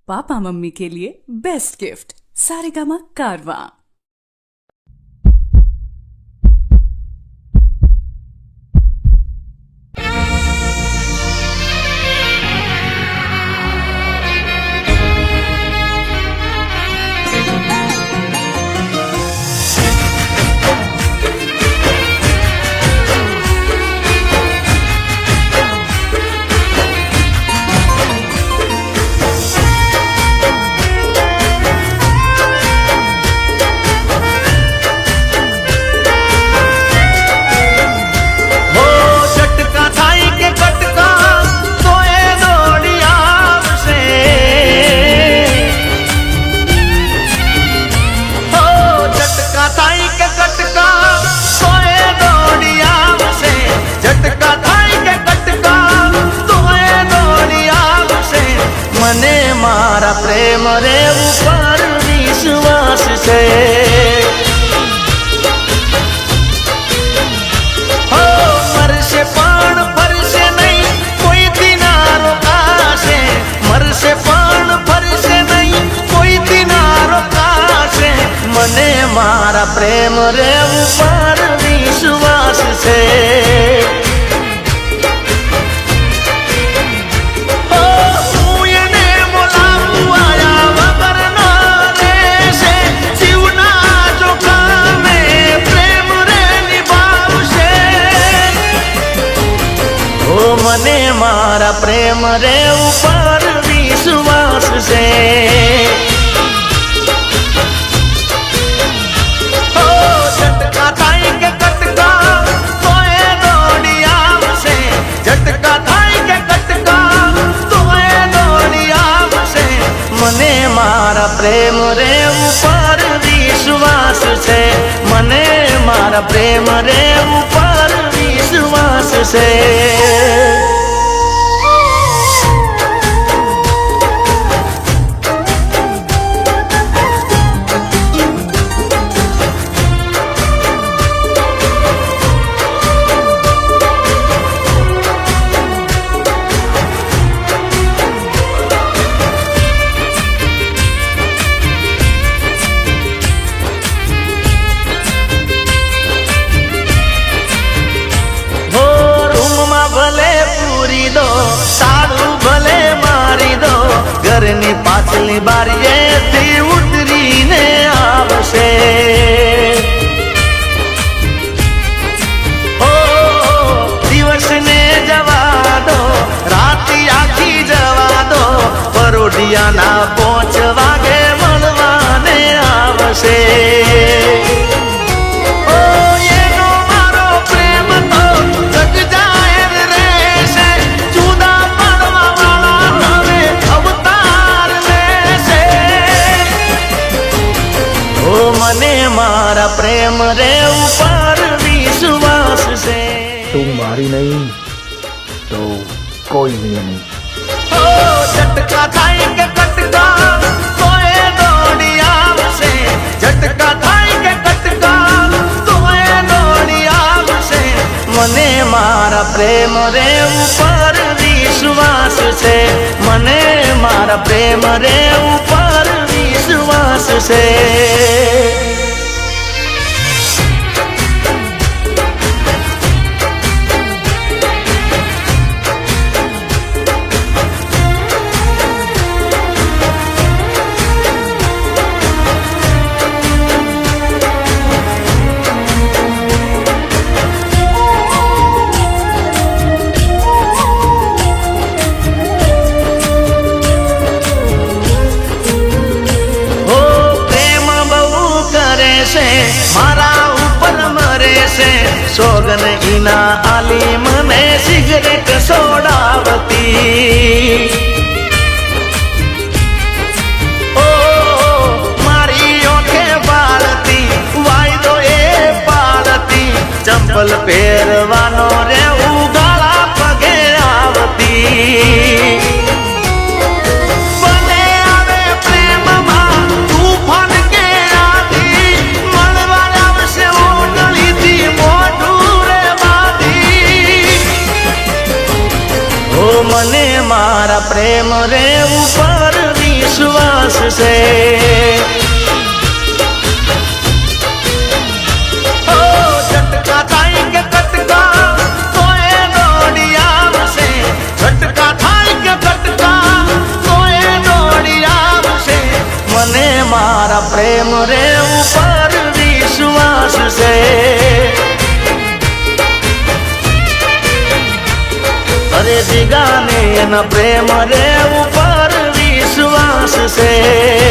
Papa mummy के लिए best gift Saregama कारवां। मने मारा प्रेम रे ऊपर विश्वास से हो मरसे पण फरसे नहीं कोई दिनारो कासे मरसे पण फरसे नहीं कोई दिनारो कासे मने मारा प्रेम रे ऊपर विश्वास से मने मारा प्रेम रे ऊपर विश्वास से हो झटका थाई के कटका तोए दौड़ी आवसे झटका थाई के कटका तोए दौड़ी आवसे मने मारा प्रेम रे ऊपर विश्वास से मने मारा प्रेम रे ऊपर विश्वास से घरनी पाछली बारीए थी उतरी ने आवशे ओ दिवस ने जवा दो राती आखी जवा दो परोडिया ना 5 वागे मळवाने आवशे मने मारा प्रेम रे ऊपर विश्वास से तुम मारी नहीं तो कोई भी नहीं। ओ झटका थाई के कटका तोए दौड़ी आवसे झटका थाई के कटका तोए दौड़ी आवसे मने मारा प्रेम रे ऊपर विश्वास से मने मारा प्रेम रे ऊपर विश्वास से मारा ऊपर मरे से सोगन इना आली मने सिगरेट सोडावती ओ मारी ओठे बाळती वायदो ए पाळती चंपल पेरवानो रे उगाला पगे आवती मने मारा प्रेम रे ऊपर विश्वास છે ઓ ઝટકા થાય કે કટકા તો એ દોડી આવશે ઝટકા થાય કે કટકા તો એ દોડી આવશે મને મારા પ્રેમ રે ઉપર વિશ્વાસ છે અરે જીગાને એના પ્રેમ રે ઉપર વિશ્વાસ છે